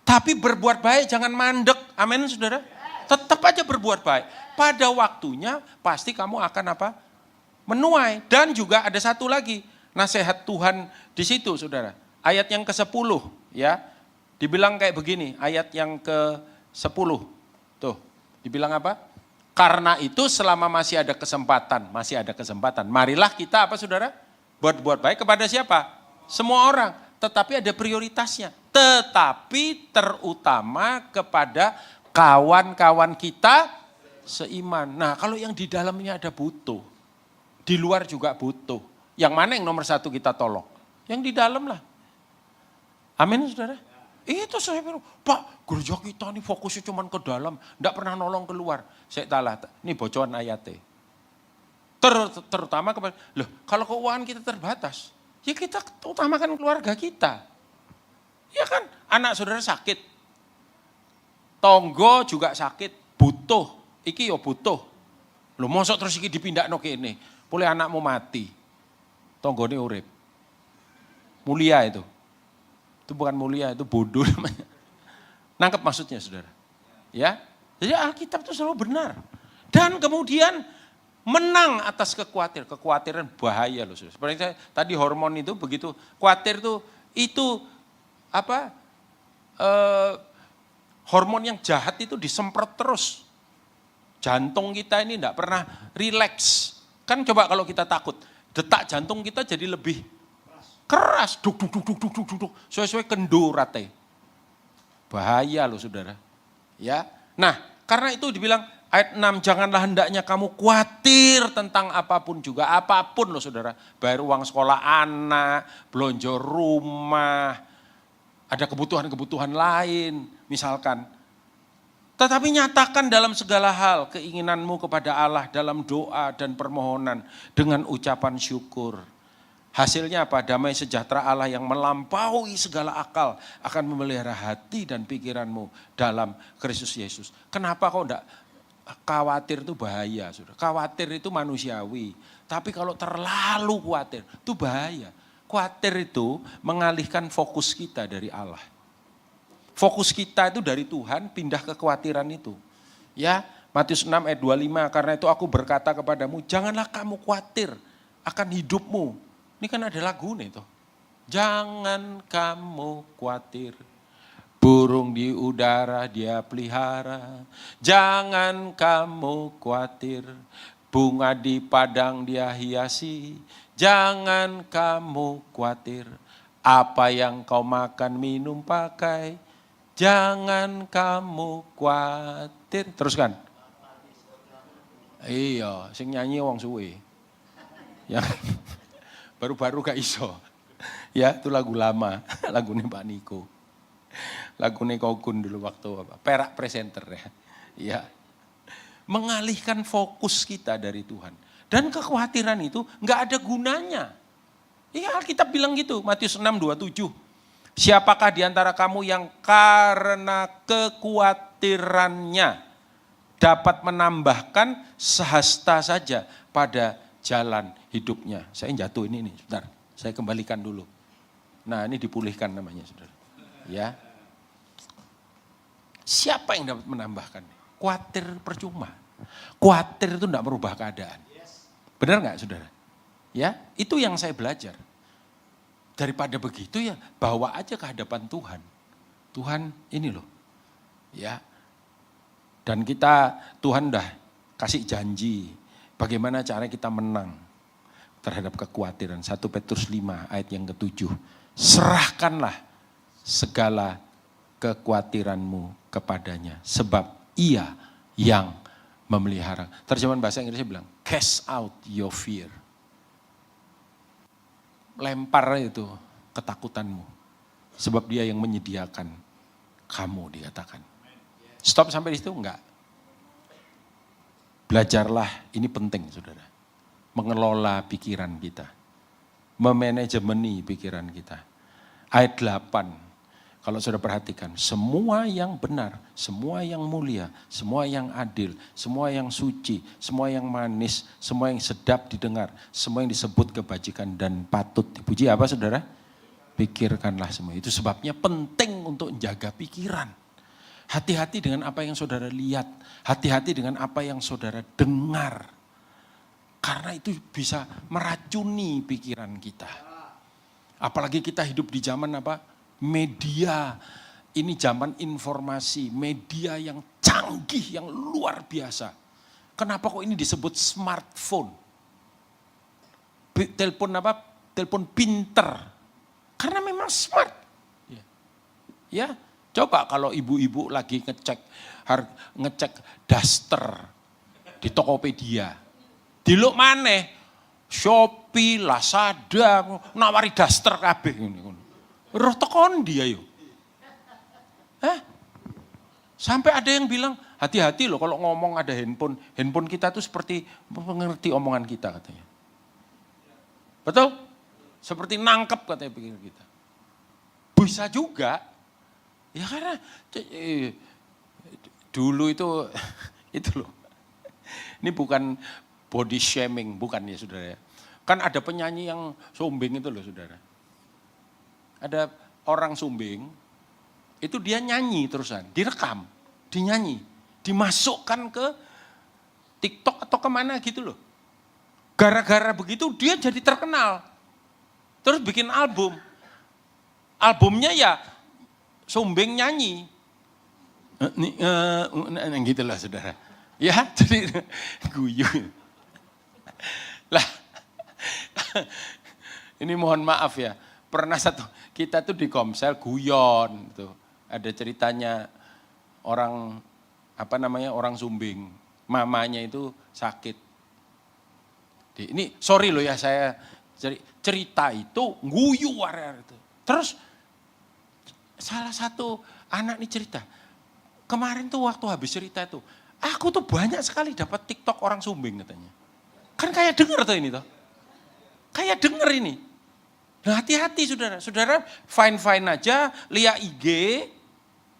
Tapi berbuat baik jangan mandek. Amin saudara. Tetap aja berbuat baik. Pada waktunya pasti kamu akan apa? Menuai. Dan juga ada satu lagi. Nasihat Tuhan di situ saudara. Ayat yang ke-10 ya. Dibilang kayak begini. Ayat yang ke-10. Tuh. Dibilang apa? Karena itu selama masih ada kesempatan. Masih ada kesempatan. Marilah kita apa saudara? Buat baik kepada siapa? Semua orang. Tetapi ada prioritasnya. Tetapi terutama kepada kawan-kawan kita seiman. Nah kalau yang di dalamnya ada butuh. Di luar juga butuh. Yang mana yang nomor satu kita tolong? Yang di dalam lah. Amin saudara. Itu saya bilang, Pak gereja kita ini fokusnya cuma ke dalam. Tidak pernah nolong keluar. Saya talah, ini bocoran ayatnya. Terutama kepada, loh kalau keuangan kita terbatas. Ya kita utamakan keluarga kita. Ya kan, anak saudara sakit. Tonggo juga sakit, butuh. Iki yo butuh. Loh mosok terus iki dipindah no kene. Boleh anakmu mati. Tonggone urip. Mulia itu. Itu bukan mulia, itu bodoh namanya. Nangkep maksudnya saudara. Ya, jadi Alkitab itu selalu benar. Dan kemudian menang atas kekhawatiran bahaya loh saudara. Seperti saya, tadi hormon itu begitu, khawatir itu apa? Hormon yang jahat itu disemprot terus. Jantung kita ini tidak pernah rileks. Kan coba kalau kita takut, detak jantung kita jadi lebih keras, duk, sesuai kendurate. Bahaya loh saudara. Ya, nah karena itu dibilang ayat 6, janganlah hendaknya kamu khawatir tentang apapun juga. Apapun loh saudara, bayar uang sekolah anak, belanja rumah, ada kebutuhan-kebutuhan lain misalkan. Tetapi nyatakan dalam segala hal keinginanmu kepada Allah dalam doa dan permohonan dengan ucapan syukur. Hasilnya apa? Damai sejahtera Allah yang melampaui segala akal akan memelihara hati dan pikiranmu dalam Kristus Yesus. Kenapa kau enggak khawatir itu bahaya, saudara. Khawatir itu manusiawi. Tapi kalau terlalu khawatir itu bahaya. Khawatir itu mengalihkan fokus kita dari Allah. Fokus kita itu dari Tuhan pindah ke kekhawatiran itu. Ya, Matius 6 ayat 25, karena itu aku berkata kepadamu, janganlah kamu khawatir akan hidupmu. Ini kan ada lagu nih tuh. Jangan kamu khawatir, burung di udara dia pelihara. Jangan kamu khawatir, bunga di padang dia hiasi. Jangan kamu khawatir, apa yang kau makan, minum, pakai. Jangan kamu khawatir. Teruskan. Iya, sing nyanyi wong suwe. Ya. Baru-baru gak iso. Ya, itu lagu lama, lagunya Pak Niko. Lagunya Kogun dulu waktu apa? Perak presenter ya. Ya. Mengalihkan fokus kita dari Tuhan. Dan kekhawatiran itu gak ada gunanya. Iya, Alkitab bilang gitu, Matius 6:27. Siapakah di antara kamu yang karena kekhawatirannya dapat menambahkan sehasta saja pada jalan hidupnya. Saya jatuh ini nih, sebentar. Saya kembalikan dulu. Nah, ini dipulihkan namanya, saudara. Ya. Siapa yang dapat menambahkan? Khawatir percuma. Khawatir itu tidak merubah keadaan. Benar nggak, saudara? Ya, itu yang saya belajar. Daripada begitu ya, bawa aja ke hadapan Tuhan. Tuhan, ini loh. Ya. Dan kita, Tuhan dah kasih janji bagaimana cara kita menang terhadap kekhawatiran. 1 Petrus 5 ayat yang ke-7. Serahkanlah segala kekhawatiranmu kepadanya, sebab ia yang memelihara. Terjemahan bahasa Inggrisnya bilang, cast out your fear. Lempar itu ketakutanmu, sebab dia yang menyediakan kamu, dikatakan. Stop sampai di situ? Enggak. Belajarlah, ini penting saudara. Mengelola pikiran kita. Memanajemeni pikiran kita. Ayat 8, kalau saudara perhatikan, semua yang benar, semua yang mulia, semua yang adil, semua yang suci, semua yang manis, semua yang sedap didengar, semua yang disebut kebajikan dan patut dipuji, apa saudara? Pikirkanlah semua. Itu sebabnya penting untuk menjaga pikiran. Hati-hati dengan apa yang saudara lihat. Hati-hati dengan apa yang saudara dengar. Karena itu bisa meracuni pikiran kita. Apalagi kita hidup di zaman apa? Media. Ini zaman informasi. Media yang canggih, yang luar biasa. Kenapa kok ini disebut smartphone? Telepon apa? Telepon pinter. Karena memang smart. Ya. Coba kalau ibu-ibu lagi ngecek daster di Tokopedia. Diluk maneh, Shopee, Lazada, nawari daster kabeh ngene. Roh tekon dia yo. Sampai ada yang bilang, hati-hati loh kalau ngomong ada handphone. Handphone kita tuh seperti mengerti omongan kita katanya. Betul? Seperti nangkep katanya pikiran kita. Bisa juga. Ya karena dulu itu loh. Ini bukan body shaming, bukan ya saudara ya. Kan ada penyanyi yang sumbing itu loh saudara. Ada orang sumbing, itu dia nyanyi terusan, direkam, dinyanyi, dimasukkan ke TikTok atau kemana gitu loh. Gara-gara begitu dia jadi terkenal. Terus bikin album. Albumnya ya sumbing nyanyi. Gitulah saudara. Ya jadi guyu. Lah ini mohon maaf ya. Pernah kita tuh di Komsel guyon tuh. Ada ceritanya orang orang sumbing. Mamanya itu sakit. Ini sorry loh ya saya cerita itu guyu itu. Terus salah satu anak nih cerita, kemarin tuh waktu habis cerita itu, aku tuh banyak sekali dapat TikTok orang sumbing katanya. Kan kayak denger tuh ini tuh. Kayak denger ini. Nah hati-hati saudara. Saudara fine-fine aja, lihat IG,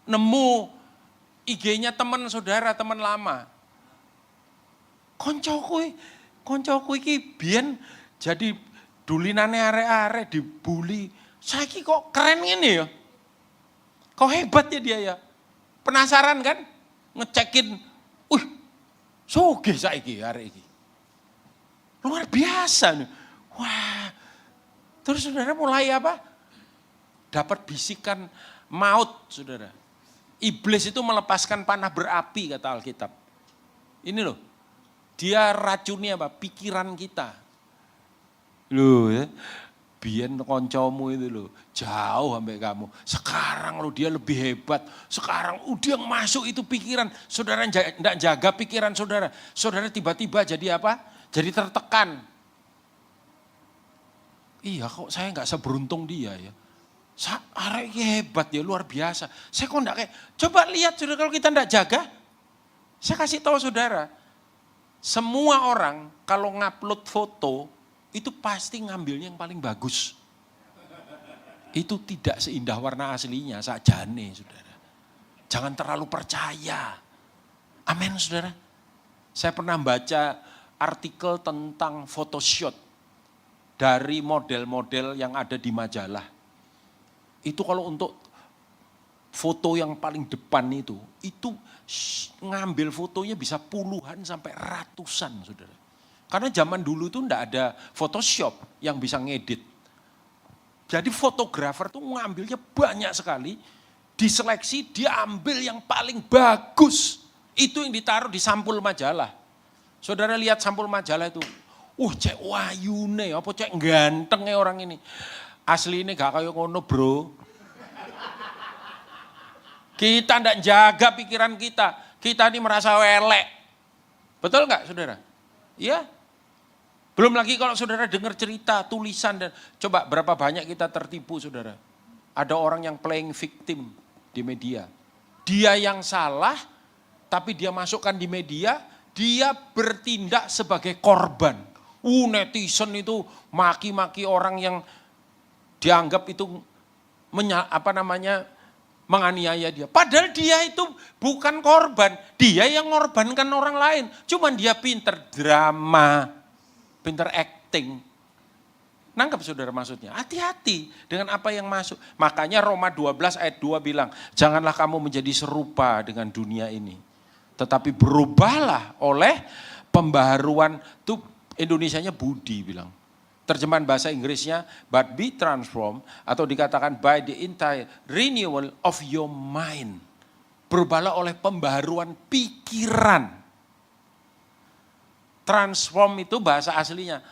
nemu IG-nya teman saudara, teman lama. Koncoku iki biyen jadi dulinane arek-arek dibully. Saiki kok keren ini ya. Kok hebat ya dia ya. Penasaran kan? Ngecekin, sugih saiki arek iki. Luar biasa nih. Wah. Terus saudara mulai apa? Dapat bisikan maut saudara. Iblis itu melepaskan panah berapi kata Alkitab. Ini loh. Dia racuni apa? Pikiran kita. Loh ya. Biyen koncomu itu loh, jauh sampai kamu. Sekarang loh dia lebih hebat. Sekarang dia masuk itu pikiran. Saudara enggak jaga pikiran saudara. Saudara tiba-tiba jadi apa? Jadi tertekan. Iya kok saya enggak seberuntung dia ya. Arek hebat ya, luar biasa. Saya kok enggak kayak, coba lihat saudara kalau kita enggak jaga. Saya kasih tahu saudara, semua orang kalau ngupload foto, itu pasti ngambilnya yang paling bagus. Itu tidak seindah warna aslinya, sakjane saudara. Jangan terlalu percaya. Amin saudara. Saya pernah baca artikel tentang photoshoot dari model-model yang ada di majalah. Itu kalau untuk foto yang paling depan itu ngambil fotonya bisa puluhan sampai ratusan saudara. Karena zaman dulu tuh enggak ada Photoshop yang bisa ngedit. Jadi fotografer tuh ngambilnya banyak sekali. diseleksi, dia ambil yang paling bagus. Itu yang ditaruh di sampul majalah. Saudara lihat sampul majalah itu, cek wayune, apa cek gantengnya orang ini. Asli ini gak kayak ngono bro. Kita ndak jaga pikiran kita. Kita ini merasa welek. Betul nggak saudara? Iya. Belum lagi kalau saudara dengar cerita, tulisan, dan coba berapa banyak kita tertipu saudara. Ada orang yang playing victim di media. Dia yang salah, tapi dia masukkan di media, dia bertindak sebagai korban. Netizen itu maki-maki orang yang dianggap itu menganiaya dia. Padahal dia itu bukan korban, dia yang mengorbankan orang lain. Cuman dia pinter drama, pinter acting. Nangkep saudara maksudnya? Hati-hati dengan apa yang masuk. Makanya Roma 12 ayat 2 bilang, janganlah kamu menjadi serupa dengan dunia ini. Tetapi berubahlah oleh pembaharuan, tuh Indonesianya budi bilang. Terjemahan bahasa Inggrisnya, but be transformed, atau dikatakan by the entire renewal of your mind. Berubahlah oleh pembaharuan pikiran. Transform itu bahasa aslinya,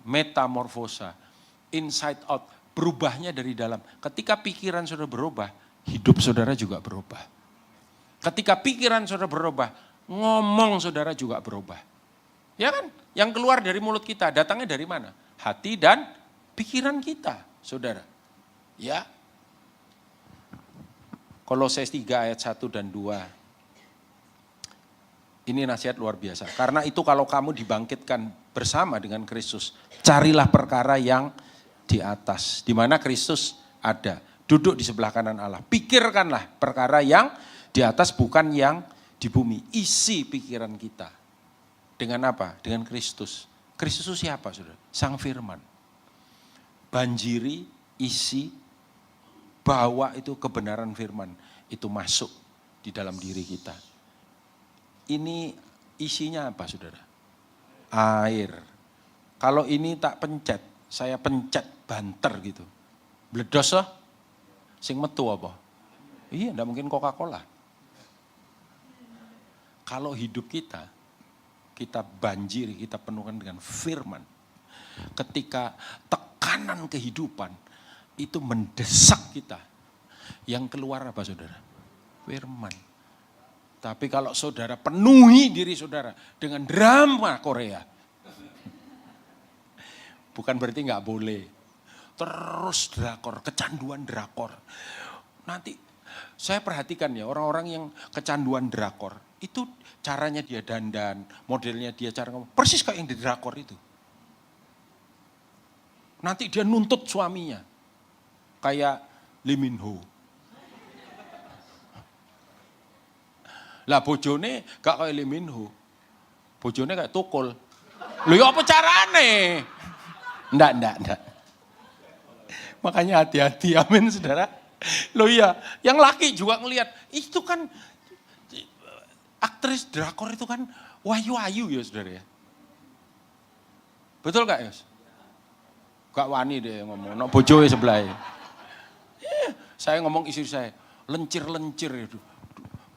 metamorfosa, inside out, berubahnya dari dalam. Ketika pikiran saudara berubah, hidup saudara juga berubah. Ketika pikiran saudara berubah, ngomong saudara juga berubah. Ya kan? Yang keluar dari mulut kita, datangnya dari mana? Hati dan pikiran kita, saudara. Ya. Kolose 3 ayat 1 dan 2. Ini nasihat luar biasa. Karena itu kalau kamu dibangkitkan bersama dengan Kristus, carilah perkara yang di atas, di mana Kristus ada, duduk di sebelah kanan Allah. Pikirkanlah perkara yang di atas, bukan yang di bumi. Isi pikiran kita. Dengan apa? Dengan Kristus. Kristus itu siapa saudara? Sang Firman. Banjiri, isi, bawa itu kebenaran firman. Itu masuk di dalam diri kita. Ini isinya apa saudara? Air. Kalau ini tak pencet, saya pencet banter gitu. Bledos lah. Sing metu apa? Iya, enggak mungkin Coca-Cola. Kalau hidup kita banjiri, kita penuhkan dengan firman. Ketika tekanan kehidupan itu mendesak kita. Yang keluar apa saudara? Firman. Tapi kalau saudara penuhi diri saudara dengan drama Korea. Bukan berarti nggak boleh. Terus drakor, kecanduan drakor. Nanti saya perhatikan ya orang-orang yang kecanduan drakor. Itu caranya dia dandan, modelnya dia cara ngomong. Persis kayak yang di drakor itu. Nanti dia nuntut suaminya. Kayak Lee Min Ho. Lah bojone gak kayak Lee Min Ho. Bojone kayak Tukul. Lho ya apa carane? Enggak. Makanya hati-hati, amin saudara. Loh iya, yang laki juga ngelihat, itu kan aktris drakor itu kan wayu-wayu ya saudara ya. Betul gak Yos? Gak wani deh ngomong, no bojoe sebelah. Saya ngomong istri saya, lencir-lencir itu.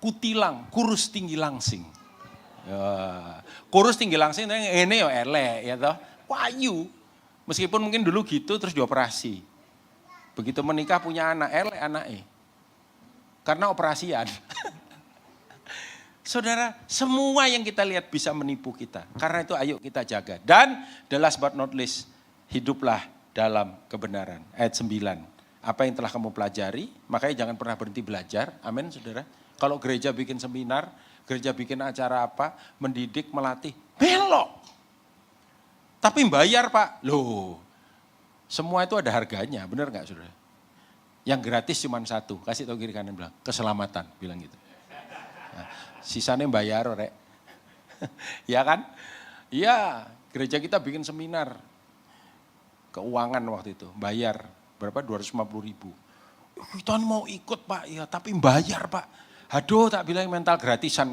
Kutilang, kurus tinggi langsing. Ya, kurus tinggi langsing ini ya elek ya toh. Wayu. Meskipun mungkin dulu gitu terus dioperasi. Begitu menikah punya anak, elek anaknya. Karena operasian. Saudara, semua yang kita lihat bisa menipu kita. Karena itu ayo kita jaga. Dan the last but not least, hiduplah dalam kebenaran. Ayat 9. Apa yang telah kamu pelajari, makanya jangan pernah berhenti belajar. Amin saudara. Kalau gereja bikin seminar, gereja bikin acara apa, mendidik, melatih, belok. Tapi bayar Pak, loh. Semua itu ada harganya, benar gak saudara? Yang gratis cuma satu, kasih tau kiri kanan bilang, keselamatan, bilang gitu. Nah, sisanya bayar rek. Ya kan? Iya, gereja kita bikin seminar keuangan waktu itu, bayar berapa? 250.000. Kita mau ikut Pak, ya tapi bayar Pak. Aduh tak bilang mental gratisan.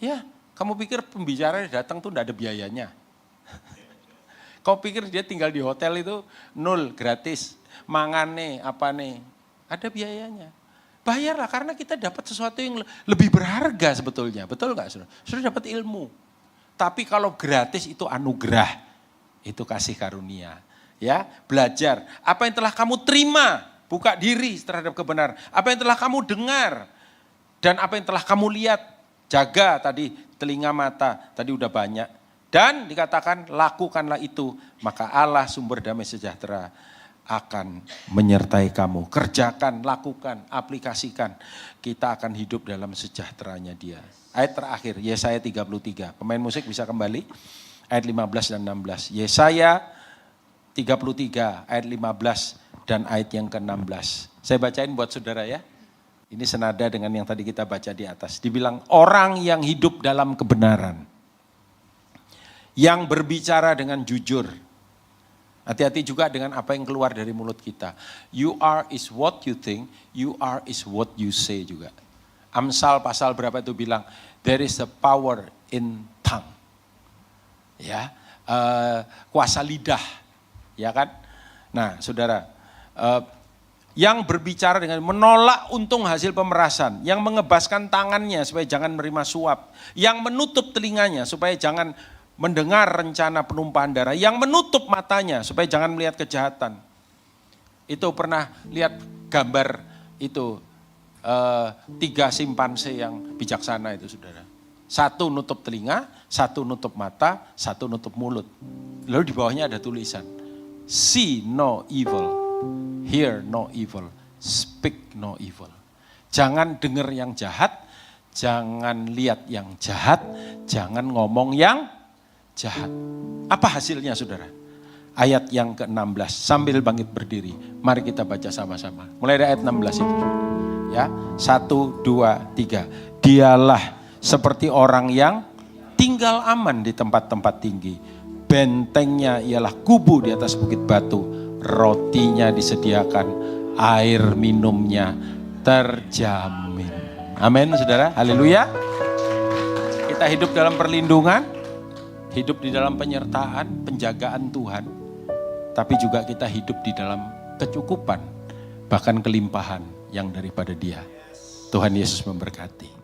Ya, kamu pikir pembicara datang tuh enggak ada biayanya? Kau pikir dia tinggal di hotel itu nol, gratis. Mangane, apa nih? Ada biayanya. bayarlah karena kita dapat sesuatu yang lebih berharga sebetulnya. Betul nggak saudara? Saudara dapat ilmu. Tapi kalau gratis itu anugerah, itu kasih karunia. Ya, belajar. Apa yang telah kamu terima, buka diri terhadap kebenaran. Apa yang telah kamu dengar, dan apa yang telah kamu lihat, jaga tadi telinga mata, tadi udah banyak. Dan dikatakan lakukanlah itu, maka Allah sumber damai sejahtera akan menyertai kamu. Kerjakan, lakukan, aplikasikan. Kita akan hidup dalam sejahteranya Dia. Ayat terakhir, Yesaya 33. Pemain musik bisa kembali. Ayat 15 dan 16. Yesaya 33, ayat 15 dan ayat yang ke-16. Saya bacain buat saudara ya. Ini senada dengan yang tadi kita baca di atas. Dibilang orang yang hidup dalam kebenaran. Yang berbicara dengan jujur. Hati-hati juga dengan apa yang keluar dari mulut kita. You are is what you think, you are is what you say juga. Amsal pasal berapa itu bilang, there is a power in tongue. Ya, kuasa lidah, ya kan? Nah, saudara, yang berbicara dengan menolak untung hasil pemerasan, yang mengebaskan tangannya supaya jangan menerima suap, yang menutup telinganya supaya jangan mendengar rencana penumpahan darah, yang menutup matanya supaya jangan melihat kejahatan. Itu pernah lihat gambar itu 3 simpanse yang bijaksana itu saudara. 1 nutup telinga, 1 nutup mata, 1 nutup mulut. Lalu di bawahnya ada tulisan, see no evil, hear no evil, speak no evil. Jangan dengar yang jahat, jangan lihat yang jahat, jangan ngomong yang jahat. Apa hasilnya saudara? Ayat yang ke-16 sambil bangkit berdiri. Mari kita baca sama-sama. Mulai dari ayat 16 itu. Ya, 1, 2, 3. Dialah seperti orang yang tinggal aman di tempat-tempat tinggi. Bentengnya ialah kubu di atas bukit batu. Rotinya disediakan, air minumnya terjamin. Amin saudara, haleluya. Kita hidup dalam perlindungan. Hidup di dalam penyertaan, penjagaan Tuhan. Tapi juga kita hidup di dalam kecukupan, bahkan kelimpahan yang daripada Dia. Tuhan Yesus memberkati.